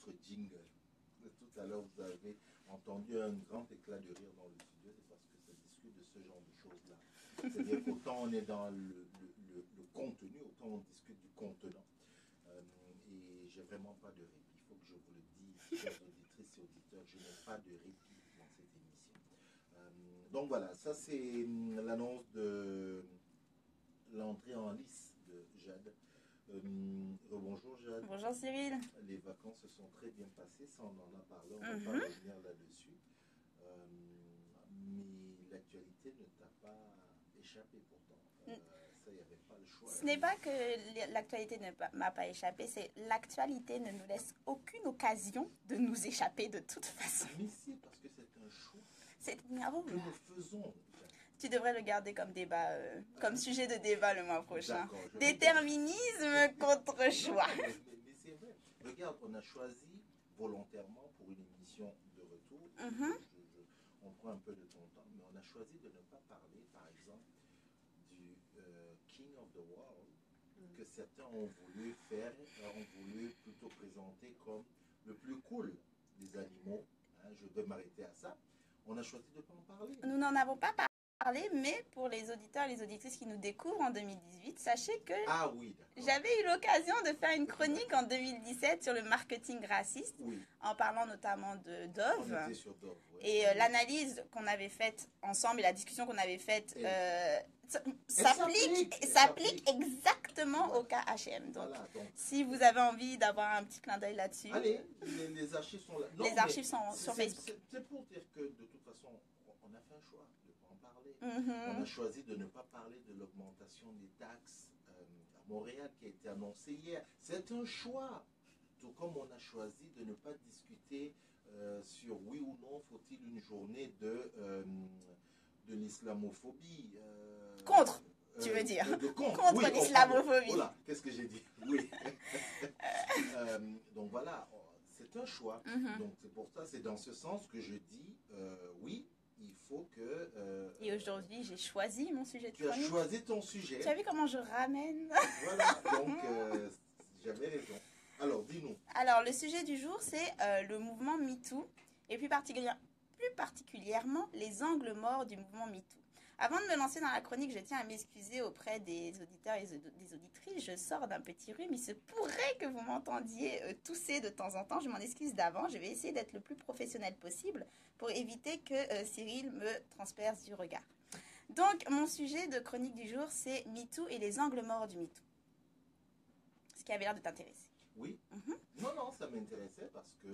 votre jingle. Tout à l'heure, vous avez entendu un grand éclat de rire dans le studio, c'est parce que ça discute de ce genre de choses-là. C'est-à-dire qu'autant on est dans le contenu, autant on discute du contenant. Et j'ai vraiment pas de répit. Il faut que je vous le dise, chers auditrices et auditeurs, je n'ai pas de répit dans cette émission. Donc voilà, ça c'est l'annonce de l'entrée en lice de Jade. Bonjour Jade. Bonjour Cyril. Les vacances se sont très bien passées, ça on en a parlé, on ne va pas revenir là-dessus. Mais l'actualité ne t'a pas échappé pourtant. Ça, il n'y avait pas le choix. Ce n'est pas que l'actualité ne m'a pas échappé, c'est l'actualité ne nous laisse aucune occasion de nous échapper de toute façon. Mais si, parce que c'est un choix que nous faisons. Tu devrais le garder comme débat, comme sujet de débat le mois prochain. Déterminisme contre choix. Mais c'est vrai. Regarde, on a choisi volontairement pour une émission de retour. On prend un peu de ton temps, mais on a choisi de ne pas parler, par exemple, du King of the World, que certains ont voulu faire, ont voulu plutôt présenter comme le plus cool des animaux. Hein, je vais m'arrêter à ça. On a choisi de ne pas en parler. Nous n'en avons pas parlé, mais pour les auditeurs et les auditrices qui nous découvrent en 2018, sachez que j'avais eu l'occasion de faire une chronique en 2017 sur le marketing raciste, en parlant notamment de Dove. On était sur Dove, Et l'analyse qu'on avait faite ensemble et la discussion qu'on avait faite s'applique exactement au cas H&M. Donc, si vous avez envie d'avoir un petit clin d'œil là-dessus... Allez, les archives sont là. Non, les archives sont sur Facebook. C'est pour dire que, de toute façon, on a fait un choix de ne pas en parler. On a choisi de ne pas parler de l'augmentation des taxes à Montréal qui a été annoncée hier. C'est un choix. Tout comme on a choisi de ne pas discuter sur oui ou non faut-il une journée de l'islamophobie. Contre, tu veux dire. Contre l'islamophobie. Voilà, qu'est-ce que j'ai dit? Oui. Donc voilà, c'est un choix. Donc c'est pour ça, c'est dans ce sens que je dis oui, il faut que... Et aujourd'hui, j'ai choisi mon sujet de chronique. Tu as choisi ton sujet. Tu as vu comment je ramène? Voilà, donc j'avais raison. Alors, dis-nous. Alors, le sujet du jour, c'est le mouvement MeToo, et plus particulièrement les angles morts du mouvement MeToo. Avant de me lancer dans la chronique, je tiens à m'excuser auprès des auditeurs et des auditrices. Je sors d'un petit rhume. Il se pourrait que vous m'entendiez tousser de temps en temps. Je m'en excuse d'avance. Je vais essayer d'être le plus professionnel possible pour éviter que Cyril me transperce du regard. Donc, mon sujet de chronique du jour, c'est MeToo et les angles morts du MeToo. Ce qui avait l'air de t'intéresser. Oui. Non, ça m'intéressait parce que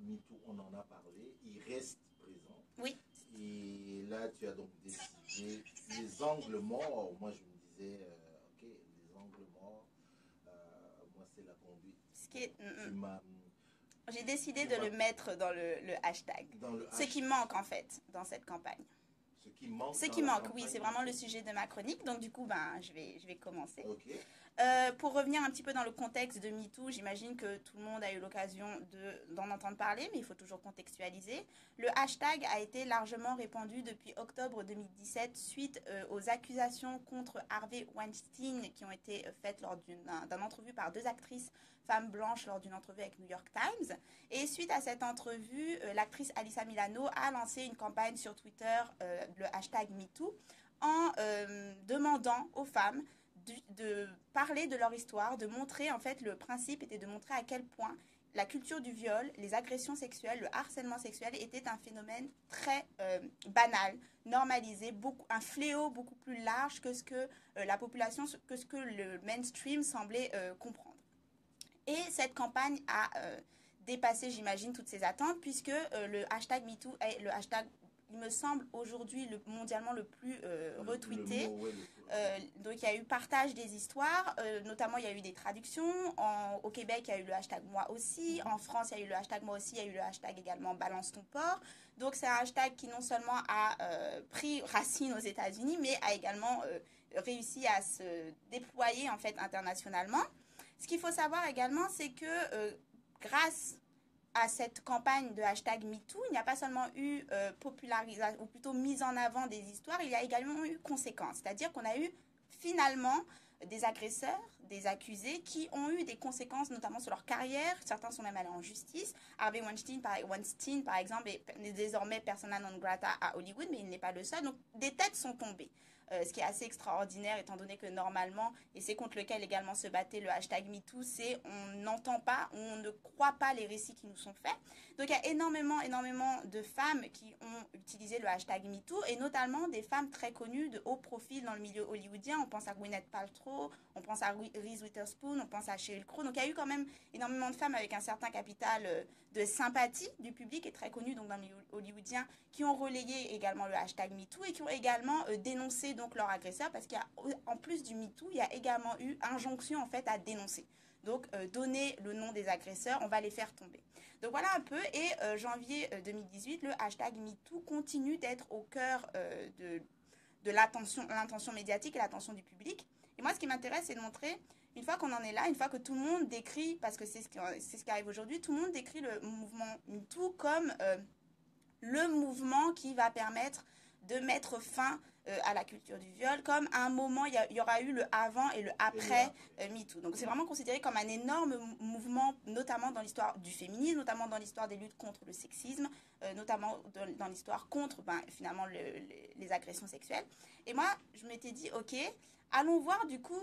MeToo, on en a parlé, il reste présent. Oui. Et là, tu as donc décidé les angles morts. Moi, je me disais, ok, les angles morts, moi, c'est la conduite. J'ai décidé de le mettre dans le hashtag. Ce qui manque, en fait, dans cette campagne. Ce qui manque, oui, c'est vraiment le sujet de ma chronique. Donc, du coup, je vais commencer. Okay. Pour revenir un petit peu dans le contexte de MeToo, j'imagine que tout le monde a eu l'occasion d'en entendre parler, mais il faut toujours contextualiser. Le hashtag a été largement répandu depuis octobre 2017 suite aux accusations contre Harvey Weinstein qui ont été faites lors d'une entrevue par deux actrices femmes blanches lors d'une entrevue avec New York Times. Et suite à cette entrevue, l'actrice Alyssa Milano a lancé une campagne sur Twitter, le hashtag MeToo, en demandant aux femmes de parler de leur histoire, de montrer, en fait, le principe était de montrer à quel point la culture du viol, les agressions sexuelles, le harcèlement sexuel était un phénomène très banal, normalisé, un fléau beaucoup plus large que ce que la population, que ce que le mainstream semblait comprendre. Et cette campagne a dépassé, j'imagine, toutes ces attentes, puisque le hashtag MeToo est le hashtag, il me semble, aujourd'hui mondialement le plus retweeté. Donc, il y a eu partage des histoires, notamment il y a eu des traductions. Au Québec, il y a eu le hashtag moi aussi. En France, il y a eu le hashtag moi aussi. Il y a eu le hashtag également balance ton porc. Donc, c'est un hashtag qui non seulement a pris racine aux États-Unis, mais a également réussi à se déployer en fait internationalement. Ce qu'il faut savoir également, c'est que grâce à cette campagne de hashtag MeToo, il n'y a pas seulement eu popularisation, ou plutôt mise en avant des histoires, il y a également eu conséquences. C'est-à-dire qu'on a eu finalement des agresseurs, des accusés qui ont eu des conséquences notamment sur leur carrière. Certains sont même allés en justice. Harvey Weinstein, par exemple, est désormais persona non grata à Hollywood, mais il n'est pas le seul. Donc, des têtes sont tombées. Ce qui est assez extraordinaire étant donné que normalement, et c'est contre lequel également se battait le hashtag MeToo, c'est on n'entend pas, on ne croit pas les récits qui nous sont faits. Donc il y a énormément de femmes qui ont utilisé le hashtag MeToo et notamment des femmes très connues de haut profil dans le milieu hollywoodien. On pense à Gwyneth Paltrow, on pense à Reese Witherspoon, on pense à Sheryl Crow. Donc il y a eu quand même énormément de femmes avec un certain capital de sympathie du public et très connues donc dans le milieu hollywoodien qui ont relayé également le hashtag MeToo et qui ont également dénoncé donc leur agresseur parce qu'il y a en plus du MeToo, il y a également eu injonction en fait à dénoncer. Donc donner le nom des agresseurs, on va les faire tomber. Donc voilà un peu et janvier 2018, le hashtag MeToo continue d'être au cœur de l'intention médiatique et l'attention du public. Et moi ce qui m'intéresse c'est de montrer une fois qu'on en est là, une fois que tout le monde décrit, parce que c'est ce qui arrive aujourd'hui, tout le monde décrit le mouvement MeToo comme le mouvement qui va permettre de mettre fin à la culture du viol, comme à un moment, il y aura eu le avant et le après MeToo. Donc c'est vraiment considéré comme un énorme mouvement, notamment dans l'histoire du féminisme, notamment dans l'histoire des luttes contre le sexisme, notamment dans l'histoire contre finalement les agressions sexuelles. Et moi, je m'étais dit, ok, allons voir du coup,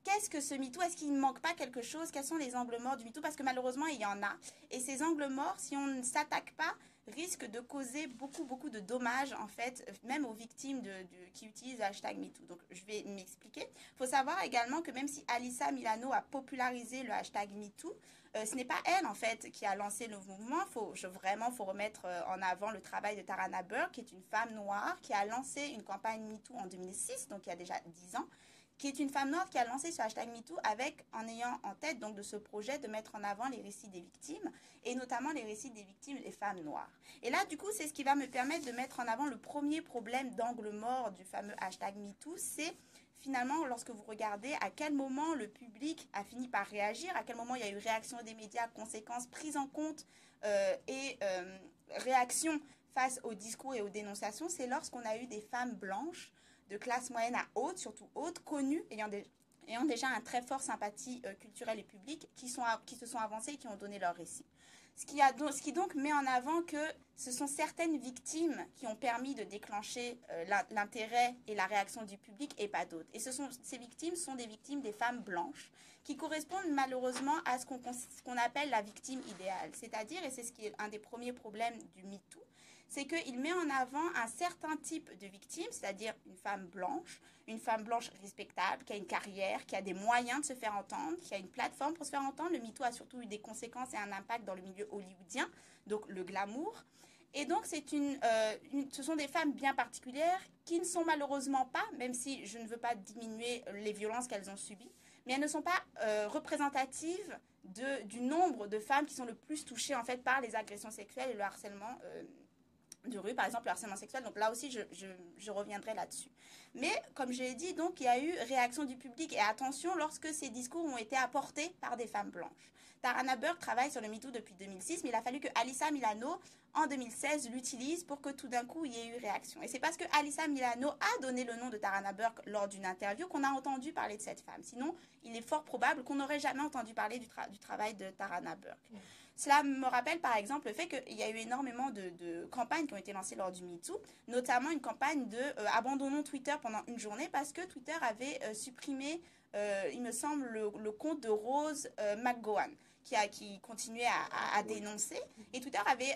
qu'est-ce que ce MeToo? Est-ce qu'il ne manque pas quelque chose? Quels sont les angles morts du MeToo? Parce que malheureusement, il y en a. Et ces angles morts, si on ne s'attaque pas, risquent de causer beaucoup de dommages, en fait, même aux victimes qui utilisent le hashtag MeToo. Donc, je vais m'expliquer. Il faut savoir également que même si Alyssa Milano a popularisé le hashtag MeToo, ce n'est pas elle, en fait, qui a lancé le mouvement. Vraiment, faut remettre en avant le travail de Tarana Burke, qui est une femme noire, qui a lancé une campagne MeToo en 2006, donc il y a déjà 10 ans, qui est une femme noire qui a lancé ce hashtag MeToo en ayant en tête donc de ce projet de mettre en avant les récits des victimes et notamment les récits des victimes, les femmes noires. Et là, du coup, c'est ce qui va me permettre de mettre en avant le premier problème d'angle mort du fameux hashtag MeToo, c'est finalement lorsque vous regardez à quel moment le public a fini par réagir, à quel moment il y a eu réaction des médias, conséquences, prise en compte et réaction face aux discours et aux dénonciations, c'est lorsqu'on a eu des femmes blanches de classe moyenne à haute, surtout haute, connues, ayant déjà un très fort sympathie culturelle et publique, qui se sont avancées et qui ont donné leur récit. Ce qui donc met en avant que ce sont certaines victimes qui ont permis de déclencher l'intérêt et la réaction du public et pas d'autres. Et ces victimes sont des victimes des femmes blanches qui correspondent malheureusement à ce qu'on appelle la victime idéale. C'est-à-dire, et c'est ce qui est un des premiers problèmes du MeToo, c'est qu'il met en avant un certain type de victime, c'est-à-dire une femme blanche respectable, qui a une carrière, qui a des moyens de se faire entendre, qui a une plateforme pour se faire entendre. Le MeToo a surtout eu des conséquences et un impact dans le milieu hollywoodien, donc le glamour. Et donc, ce sont des femmes bien particulières qui ne sont malheureusement pas, même si je ne veux pas diminuer les violences qu'elles ont subies, mais elles ne sont pas représentatives du nombre de femmes qui sont le plus touchées en fait par les agressions sexuelles et le harcèlement de rue, par exemple le harcèlement sexuel. Donc là aussi, je reviendrai là-dessus. Mais comme je l'ai dit, donc il y a eu réaction du public et attention lorsque ces discours ont été apportés par des femmes blanches. Tarana Burke travaille sur le MeToo depuis 2006, mais il a fallu que Alyssa Milano, en 2016, l'utilise pour que tout d'un coup, il y ait eu réaction. Et c'est parce que Alyssa Milano a donné le nom de Tarana Burke lors d'une interview qu'on a entendu parler de cette femme. Sinon, il est fort probable qu'on n'aurait jamais entendu parler du travail de Tarana Burke. Cela me rappelle par exemple le fait qu'il y a eu énormément de campagnes qui ont été lancées lors du MeToo, notamment une campagne de abandonnons Twitter pendant une journée parce que Twitter avait supprimé, il me semble, le compte de Rose McGowan qui continuait à dénoncer. Et Twitter avait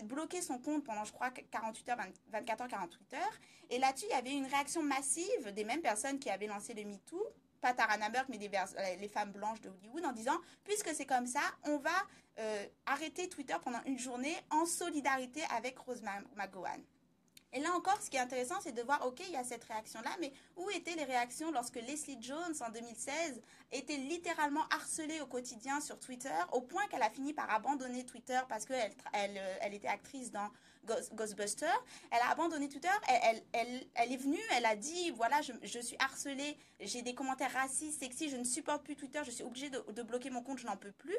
bloqué son compte pendant, je crois, 48 heures, 24 heures, 48 heures. Et là-dessus, il y avait une réaction massive des mêmes personnes qui avaient lancé le MeToo, pas Tarana Burke, mais les femmes blanches de Hollywood, en disant, puisque c'est comme ça, on va arrêter Twitter pendant une journée en solidarité avec Rose McGowan. Et là encore, ce qui est intéressant, c'est de voir, ok, il y a cette réaction-là, mais où étaient les réactions lorsque Leslie Jones, en 2016, était littéralement harcelée au quotidien sur Twitter, au point qu'elle a fini par abandonner Twitter parce qu'elle était actrice dans Ghostbusters. Elle a abandonné Twitter, elle est venue, elle a dit, voilà, je suis harcelée, j'ai des commentaires racistes, sexistes, je ne supporte plus Twitter, je suis obligée de bloquer mon compte, je n'en peux plus.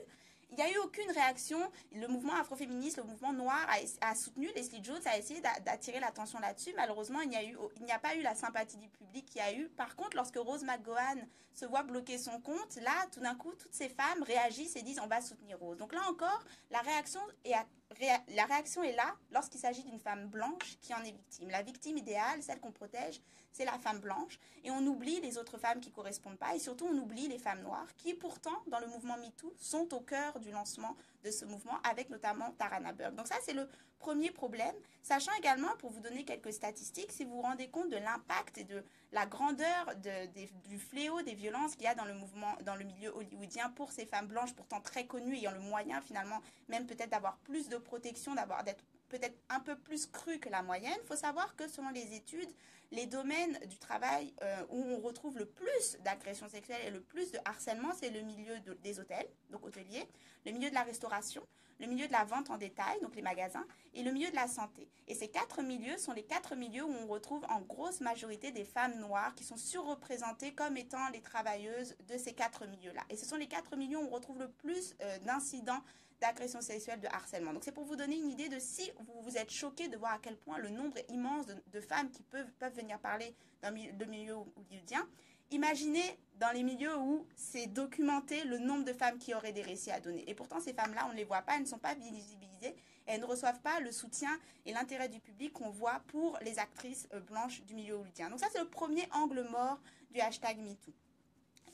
Il n'y a eu aucune réaction. Le mouvement afroféministe, le mouvement noir a soutenu Leslie Jones, a essayé d'attirer l'attention là-dessus. Malheureusement, il n'y a pas eu la sympathie du public qu'il y a eu. Par contre, lorsque Rose McGowan se voit bloquer son compte, là, tout d'un coup, toutes ces femmes réagissent et disent on va soutenir Rose. Donc là encore, la réaction est là lorsqu'il s'agit d'une femme blanche qui en est victime. La victime idéale, celle qu'on protège, c'est la femme blanche. Et on oublie les autres femmes qui ne correspondent pas. Et surtout, on oublie les femmes noires qui, pourtant, dans le mouvement MeToo, sont au cœur du lancement de ce mouvement, avec notamment Tarana Burke. Donc ça, c'est le premier problème. Sachant également, pour vous donner quelques statistiques, si vous vous rendez compte de l'impact et de la grandeur du fléau des violences qu'il y a dans le mouvement, dans le milieu hollywoodien pour ces femmes blanches, pourtant très connues, ayant le moyen finalement, même peut-être d'avoir plus de protection, d'être peut-être un peu plus cru que la moyenne. Il faut savoir que selon les études, les domaines du travail où on retrouve le plus d'agressions sexuelles et le plus de harcèlement, c'est le milieu des hôtels, donc hôteliers, le milieu de la restauration, le milieu de la vente en détail, donc les magasins, et le milieu de la santé. Et ces 4 milieux sont les 4 milieux où on retrouve en grosse majorité des femmes noires qui sont surreprésentées comme étant les travailleuses de ces 4 milieux-là. Et ce sont les 4 milieux où on retrouve le plus d'incidents d'agression sexuelle, de harcèlement. Donc c'est pour vous donner une idée de si vous êtes choqué de voir à quel point le nombre est immense de femmes qui peuvent venir parler dans le milieu hollywoodien. Imaginez dans les milieux où c'est documenté le nombre de femmes qui auraient des récits à donner. Et pourtant, ces femmes-là, on ne les voit pas, elles ne sont pas visibilisées et elles ne reçoivent pas le soutien et l'intérêt du public qu'on voit pour les actrices blanches du milieu hollywoodien. Donc ça, c'est le premier angle mort du hashtag MeToo.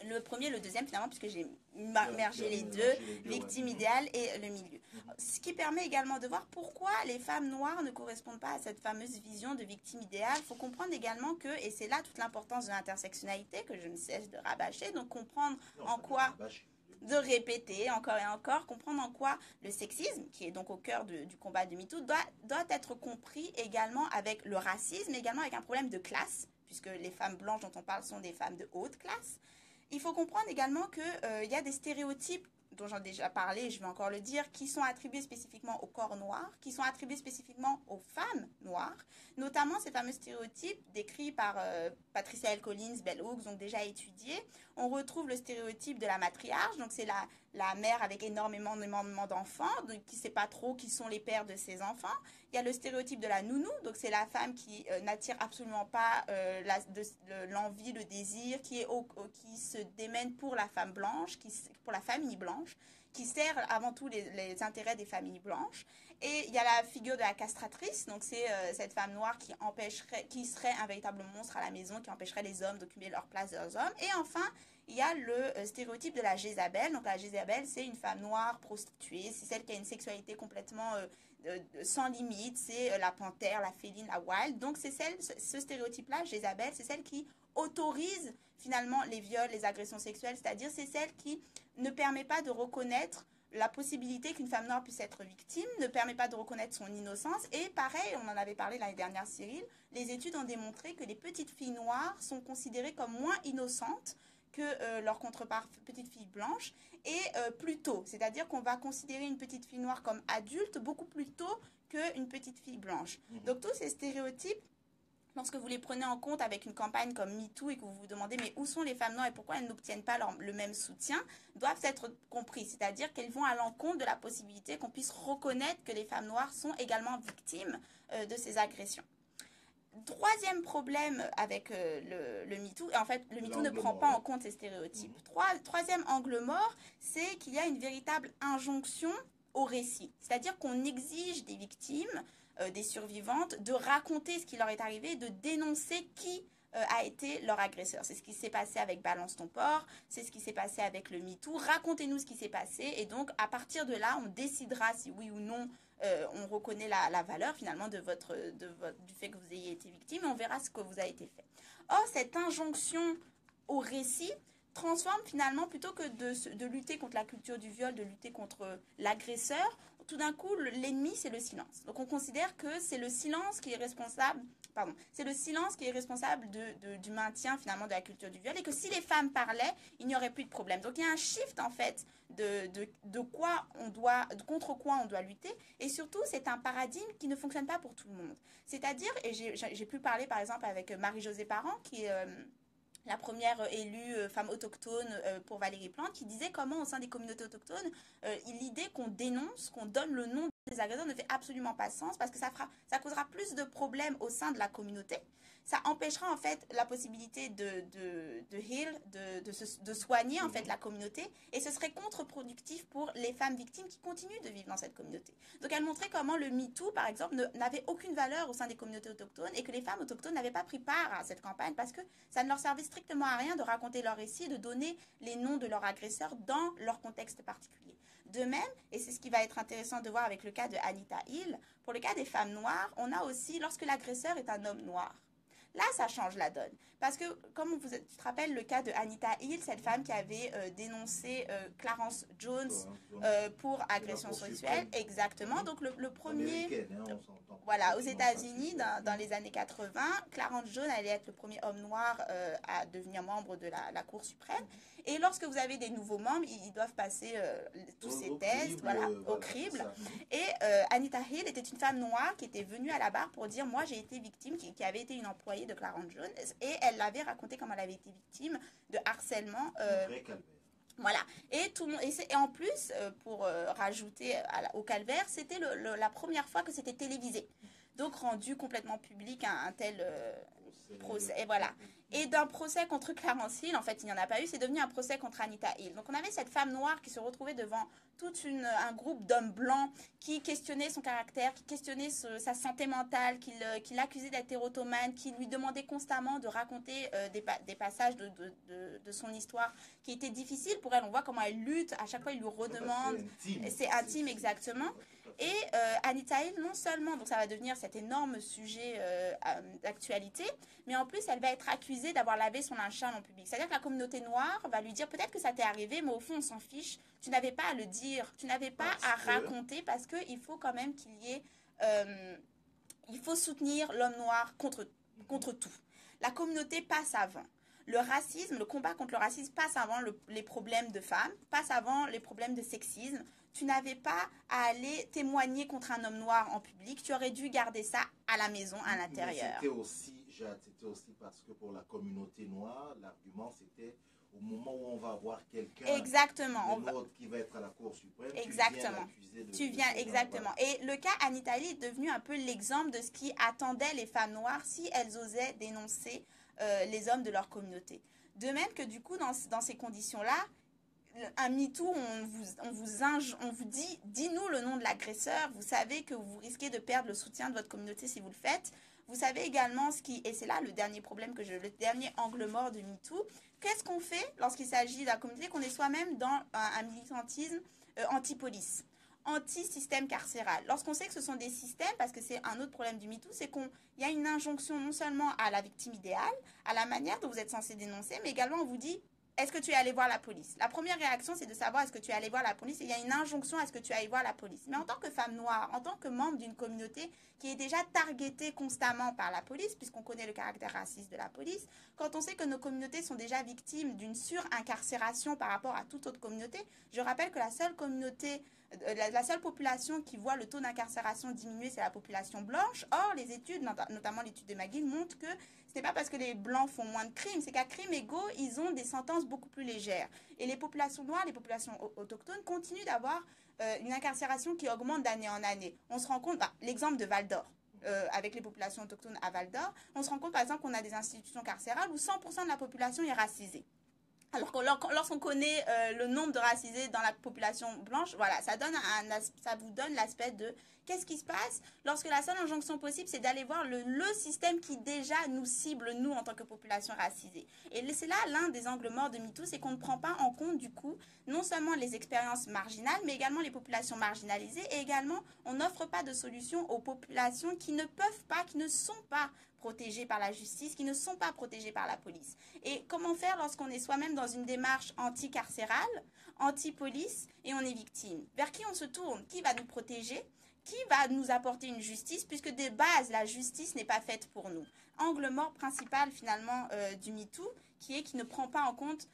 Le premier, le deuxième finalement, puisque j'ai mergé les deux, victime idéale et le milieu. Ce qui permet également de voir pourquoi les femmes noires ne correspondent pas à cette fameuse vision de victime idéale. Il faut comprendre également que, et c'est là toute l'importance de l'intersectionnalité que je ne cesse de rabâcher, donc comprendre en quoi, de répéter encore et encore, comprendre en quoi le sexisme, qui est donc au cœur du combat de MeToo, doit être compris également avec le racisme, mais également avec un problème de classe, puisque les femmes blanches dont on parle sont des femmes de haute classe. Il faut comprendre également qu'il y a des stéréotypes dont j'ai déjà parlé, je vais encore le dire, qui sont attribués spécifiquement au corps noir, qui sont attribués spécifiquement aux femmes noires, notamment ces fameux stéréotypes décrits par Patricia L. Collins, Bell Hooks, donc déjà étudiés. On retrouve le stéréotype de la matriarche, donc c'est la mère avec énormément d'enfants, qui ne sait pas trop qui sont les pères de ses enfants. Il y a le stéréotype de la nounou, donc c'est la femme qui n'attire absolument pas l'envie, le désir, qui se démène pour la femme blanche, pour la famille blanche, qui sert avant tout les intérêts des familles blanches. Et il y a la figure de la castratrice, donc c'est cette femme noire qui serait un véritable monstre à la maison, qui empêcherait les hommes d'occuper leur place des hommes. Et enfin, il y a le stéréotype de la Jézabel. Donc la Jézabel, c'est une femme noire prostituée, c'est celle qui a une sexualité complètement sans limite, c'est la panthère, la féline, la wild. Donc c'est ce stéréotype-là, Jézabel, c'est celle qui autorise finalement les viols, les agressions sexuelles, c'est-à-dire c'est celle qui ne permet pas de reconnaître la possibilité qu'une femme noire puisse être victime, ne permet pas de reconnaître son innocence. Et pareil, on en avait parlé l'année dernière, Cyril, les études ont démontré que les petites filles noires sont considérées comme moins innocentes que leurs contrepart petites filles blanches et plus tôt. C'est-à-dire qu'on va considérer une petite fille noire comme adulte beaucoup plus tôt qu'une petite fille blanche. Donc tous ces stéréotypes, lorsque vous les prenez en compte avec une campagne comme MeToo et que vous vous demandez mais où sont les femmes noires et pourquoi elles n'obtiennent pas le même soutien, doivent être compris. C'est-à-dire qu'elles vont à l'encontre de la possibilité qu'on puisse reconnaître que les femmes noires sont également victimes de ces agressions. Troisième problème avec le MeToo, et en fait le MeToo ne prend pas en compte ces stéréotypes. Troisième angle mort, c'est qu'il y a une véritable injonction au récit. C'est-à-dire qu'on exige des victimes, des survivantes, de raconter ce qui leur est arrivé, de dénoncer qui a été leur agresseur. C'est ce qui s'est passé avec Balance ton porc, c'est ce qui s'est passé avec le MeToo. Racontez-nous ce qui s'est passé et donc à partir de là, on décidera si oui ou non on reconnaît la valeur finalement du fait que vous ayez été victime et on verra ce que vous a été fait. Or, cette injonction au récit transforme finalement, plutôt que de lutter contre la culture du viol, de lutter contre l'agresseur, tout d'un coup, l'ennemi, c'est le silence. Donc, on considère que c'est le silence qui est responsable, du maintien, finalement, de la culture du viol, et que si les femmes parlaient, il n'y aurait plus de problème. Donc, il y a un shift, en fait, contre quoi on doit lutter, et surtout, c'est un paradigme qui ne fonctionne pas pour tout le monde. C'est-à-dire, et j'ai pu parler, par exemple, avec Marie-Josée Parent, qui est la première élue femme autochtone pour Valérie Plante, qui disait comment au sein des communautés autochtones, l'idée qu'on dénonce, qu'on donne le nom des agresseurs ne fait absolument pas sens parce que ça causera plus de problèmes au sein de la communauté. Ça empêchera en fait la possibilité de heal, de soigner en fait la communauté, et ce serait contre-productif pour les femmes victimes qui continuent de vivre dans cette communauté. Donc elle montrait comment le MeToo par exemple n'avait aucune valeur au sein des communautés autochtones et que les femmes autochtones n'avaient pas pris part à cette campagne parce que ça ne leur servait strictement à rien de raconter leur récit, de donner les noms de leurs agresseurs dans leur contexte particulier. De même, et c'est ce qui va être intéressant de voir avec le cas de Anita Hill, pour le cas des femmes noires, on a aussi lorsque l'agresseur est un homme noir. Là, ça change la donne. Parce que, comme tu te rappelles le cas de Anita Hill, cette femme qui avait dénoncé Clarence Jones pour agression sexuelle. Exactement. Donc, le premier... Voilà, aux États-Unis, dans les années 80, Clarence Jones allait être le premier homme noir à devenir membre de la Cour suprême. Et lorsque vous avez des nouveaux membres, ils doivent passer tous ces tests, au crible. Et Anita Hill était une femme noire qui était venue à la barre pour dire « Moi, j'ai été victime », qui avait été une employée de Clarence Jones. Et elle avait raconté comment elle avait été victime de harcèlement. Voilà. Et en plus, pour rajouter au calvaire, c'était la première fois que c'était télévisé. Donc, rendu complètement public un tel procès. Et voilà. Et d'un procès contre Clarence Hill, en fait, il n'y en a pas eu, c'est devenu un procès contre Anita Hill. Donc, on avait cette femme noire qui se retrouvait devant tout un groupe d'hommes blancs qui questionnaient son caractère, qui questionnaient sa santé mentale, qui l'accusaient d'être érotomane, qui lui demandaient constamment de raconter des passages de son histoire qui étaient difficiles pour elle. On voit comment elle lutte, à chaque fois, il lui redemande. C'est intime, exactement. Et Anita Hill, non seulement, donc ça va devenir cet énorme sujet d'actualité, mais en plus, elle va être accusée d'avoir lavé son linge sale en public. C'est-à-dire que la communauté noire va lui dire, peut-être que ça t'est arrivé, mais au fond, on s'en fiche. Tu n'avais pas à le dire, tu n'avais pas à raconter, parce qu'il faut quand même qu'il y ait... il faut soutenir l'homme noir contre tout. La communauté passe avant. Le racisme, le combat contre le racisme passe avant les problèmes de femmes, passe avant les problèmes de sexisme. Tu n'avais pas à aller témoigner contre un homme noir en public. Tu aurais dû garder ça à la maison, à l'intérieur. C'était aussi parce que pour la communauté noire, l'argument c'était au moment où on va voir quelqu'un qui va être à la Cour suprême, exactement. Exactement. Et le cas Anita Hill est devenu un peu l'exemple de ce qui attendait les femmes noires si elles osaient dénoncer les hommes de leur communauté. De même que du coup, dans ces conditions-là, un MeToo, on vous dit, dis-nous le nom de l'agresseur, vous savez que vous risquez de perdre le soutien de votre communauté si vous le faites. Vous savez également et c'est là le dernier problème le dernier angle mort de MeToo, qu'est-ce qu'on fait lorsqu'il s'agit de la communauté, qu'on est soi-même dans un militantisme anti-police, anti-système carcéral. Lorsqu'on sait que ce sont des systèmes, parce que c'est un autre problème du MeToo, c'est qu'il y a une injonction non seulement à la victime idéale, à la manière dont vous êtes censé dénoncer, mais également on vous dit, est-ce que tu es allé voir la police? La première réaction, c'est de savoir est-ce que tu es allé voir la police. Et il y a une injonction à ce que tu ailles voir la police. Mais en tant que femme noire, en tant que membre d'une communauté qui est déjà targetée constamment par la police, puisqu'on connaît le caractère raciste de la police, quand on sait que nos communautés sont déjà victimes d'une surincarcération par rapport à toute autre communauté, je rappelle que la seule population qui voit le taux d'incarcération diminuer, c'est la population blanche. Or, les études, notamment l'étude de McGill, montrent que ce n'est pas parce que les blancs font moins de crimes, c'est qu'à crimes égaux, ils ont des sentences beaucoup plus légères. Et les populations noires, les populations autochtones continuent d'avoir une incarcération qui augmente d'année en année. On se rend compte, l'exemple de Val d'Or, avec les populations autochtones à Val d'Or, on se rend compte par exemple qu'on a des institutions carcérales où 100% de la population est racisée. Alors que lorsqu'on connaît le nombre de racisés dans la population blanche, voilà, ça vous donne l'aspect de qu'est-ce qui se passe lorsque la seule injonction possible, c'est d'aller voir le système qui déjà nous cible, nous, en tant que population racisée. Et c'est là l'un des angles morts de MeToo, c'est qu'on ne prend pas en compte, du coup, non seulement les expériences marginales, mais également les populations marginalisées. Et également, on n'offre pas de solution aux populations qui ne peuvent pas, qui ne sont pas protégés par la justice, qui ne sont pas protégés par la police. Et comment faire lorsqu'on est soi-même dans une démarche anti-carcérale, anti-police, et on est victime? Vers qui on se tourne? Qui va nous protéger? Qui va nous apporter une justice, puisque de base, la justice n'est pas faite pour nous? Angle mort principal, finalement, du MeToo, qui ne prend pas en compte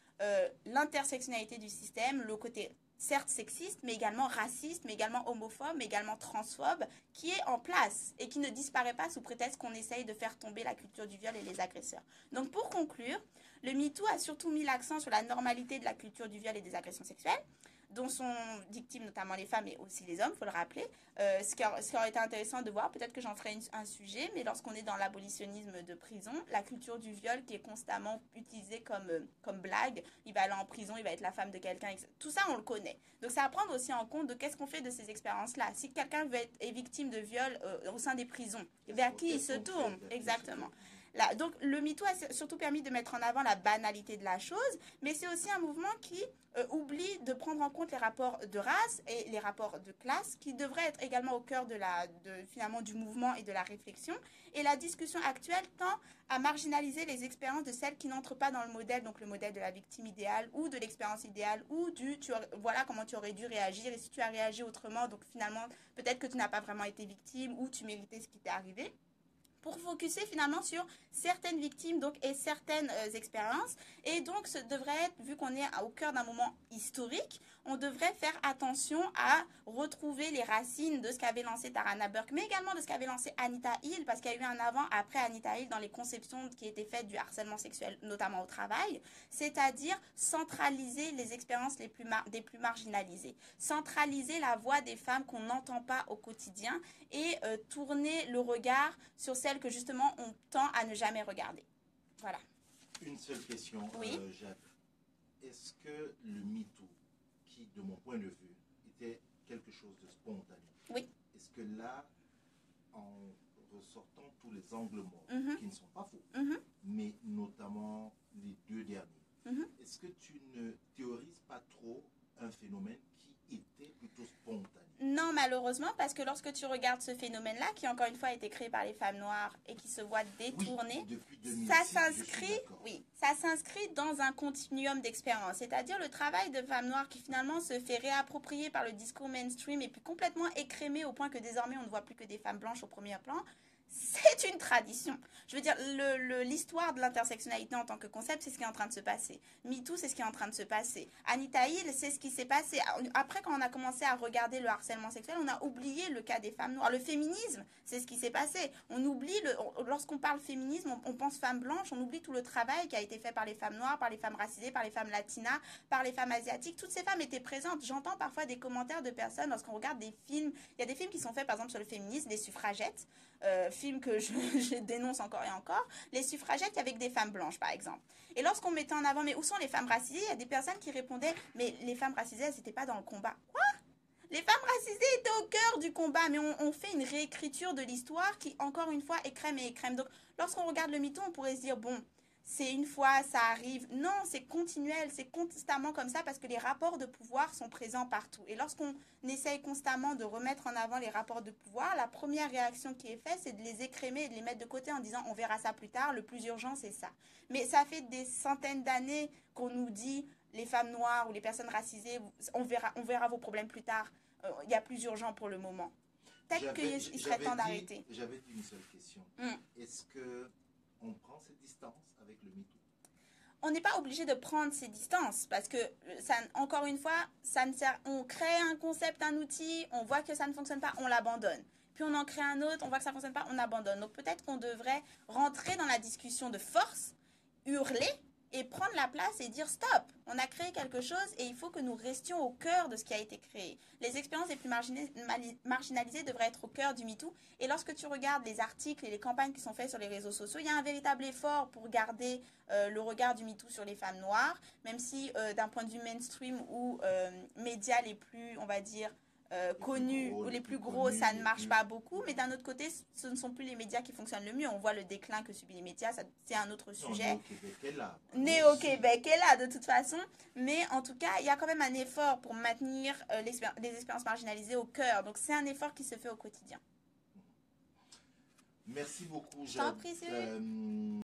l'intersectionnalité du système, le côté certes sexiste, mais également raciste, mais également homophobe, mais également transphobe, qui est en place et qui ne disparaît pas sous prétexte qu'on essaye de faire tomber la culture du viol et les agresseurs. Donc pour conclure, le MeToo a surtout mis l'accent sur la normalité de la culture du viol et des agressions sexuelles, dont sont victimes notamment les femmes et aussi les hommes, il faut le rappeler. Ce qui aurait été intéressant de voir, peut-être que j'en ferai un sujet, mais lorsqu'on est dans l'abolitionnisme de prison, la culture du viol qui est constamment utilisée comme blague, il va aller en prison, il va être la femme de quelqu'un, tout ça on le connaît. Donc c'est à prendre aussi en compte de qu'est-ce qu'on fait de ces expériences-là. Si quelqu'un est victime de viol au sein des prisons, vers qui il se tourne? Exactement. Là, donc le MeToo a surtout permis de mettre en avant la banalité de la chose, mais c'est aussi un mouvement qui oublie de prendre en compte les rapports de race et les rapports de classe qui devraient être également au cœur finalement du mouvement et de la réflexion. Et la discussion actuelle tend à marginaliser les expériences de celles qui n'entrent pas dans le modèle, donc le modèle de la victime idéale ou de l'expérience idéale ou voilà comment tu aurais dû réagir et si tu as réagi autrement, donc finalement peut-être que tu n'as pas vraiment été victime ou tu méritais ce qui t'est arrivé, pour focuser finalement sur certaines victimes donc, et certaines expériences. Et donc, ce devrait être, vu qu'on est au cœur d'un moment historique, on devrait faire attention à retrouver les racines de ce qu'avait lancé Tarana Burke, mais également de ce qu'avait lancé Anita Hill, parce qu'il y a eu un avant-après Anita Hill dans les conceptions qui étaient faites du harcèlement sexuel, notamment au travail, c'est-à-dire centraliser les expériences des plus marginalisées, centraliser la voix des femmes qu'on n'entend pas au quotidien et tourner le regard sur celles que justement on tend à ne jamais regarder. Voilà. Une seule question, oui. Jacques. Est-ce que le MeToo, qui de mon point de vue était quelque chose de spontané, oui. Est-ce que là, en ressortant tous les angles morts, qui ne sont pas faux, mais notamment les deux derniers, est-ce que tu ne théorises pas trop un phénomène qui était plutôt spontané? Non, malheureusement, parce que lorsque tu regardes ce phénomène-là, qui encore une fois a été créé par les femmes noires et qui se voit détourné, ça s'inscrit dans un continuum d'expérience. C'est-à-dire le travail de femmes noires qui finalement se fait réapproprier par le discours mainstream et puis complètement écrémé au point que désormais on ne voit plus que des femmes blanches au premier plan. C'est une tradition. Je veux dire, l'histoire de l'intersectionnalité en tant que concept, c'est ce qui est en train de se passer. MeToo, c'est ce qui est en train de se passer. Anita Hill, c'est ce qui s'est passé. Après, quand on a commencé à regarder le harcèlement sexuel, on a oublié le cas des femmes noires. Le féminisme, c'est ce qui s'est passé. On oublie, lorsqu'on parle féminisme, on pense femmes blanches, on oublie tout le travail qui a été fait par les femmes noires, par les femmes racisées, par les femmes latinas, par les femmes asiatiques. Toutes ces femmes étaient présentes. J'entends parfois des commentaires de personnes lorsqu'on regarde des films. Il y a des films qui sont faits, par exemple, sur le féminisme, Les Suffragettes. Film que je dénonce encore et encore, Les Suffragettes avec des femmes blanches, par exemple. Et lorsqu'on mettait en avant, mais où sont les femmes racisées, il y a des personnes qui répondaient, mais les femmes racisées, elles n'étaient pas dans le combat. Quoi? Les femmes racisées étaient au cœur du combat, mais on fait une réécriture de l'histoire qui, encore une fois, écrème et écrème. Donc, lorsqu'on regarde le MeToo, on pourrait se dire, bon, c'est une fois, ça arrive. Non, c'est continuel, c'est constamment comme ça parce que les rapports de pouvoir sont présents partout. Et lorsqu'on essaye constamment de remettre en avant les rapports de pouvoir, la première réaction qui est faite, c'est de les écrémer et de les mettre de côté en disant on verra ça plus tard, le plus urgent c'est ça. Mais ça fait des centaines d'années qu'on nous dit les femmes noires ou les personnes racisées, on verra vos problèmes plus tard, il y a plus urgent pour le moment. Peut-être qu'il serait temps d'arrêter. J'avais une seule question. Est-ce qu'on prend cette distance avec le MeToo? On n'est pas obligé de prendre ces distances parce que, encore une fois, ça ne sert, on crée un concept, un outil, on voit que ça ne fonctionne pas, on l'abandonne. Puis on en crée un autre, on voit que ça ne fonctionne pas, on abandonne. Donc peut-être qu'on devrait rentrer dans la discussion de force, hurler et prendre la place et dire stop, on a créé quelque chose et il faut que nous restions au cœur de ce qui a été créé. Les expériences les plus marginalisées devraient être au cœur du MeToo. Et lorsque tu regardes les articles et les campagnes qui sont faites sur les réseaux sociaux, il y a un véritable effort pour garder le regard du MeToo sur les femmes noires, même si d'un point de vue mainstream ou médias les plus, on va dire, connus ou les plus gros, ça ne marche pas beaucoup, mais d'un autre côté, ce ne sont plus les médias qui fonctionnent le mieux. On voit le déclin que subissent les médias, c'est un autre sujet. Néo-Québec est là, de toute façon, mais en tout cas, il y a quand même un effort pour maintenir les expériences marginalisées au cœur, donc c'est un effort qui se fait au quotidien. Merci beaucoup, Jeanne.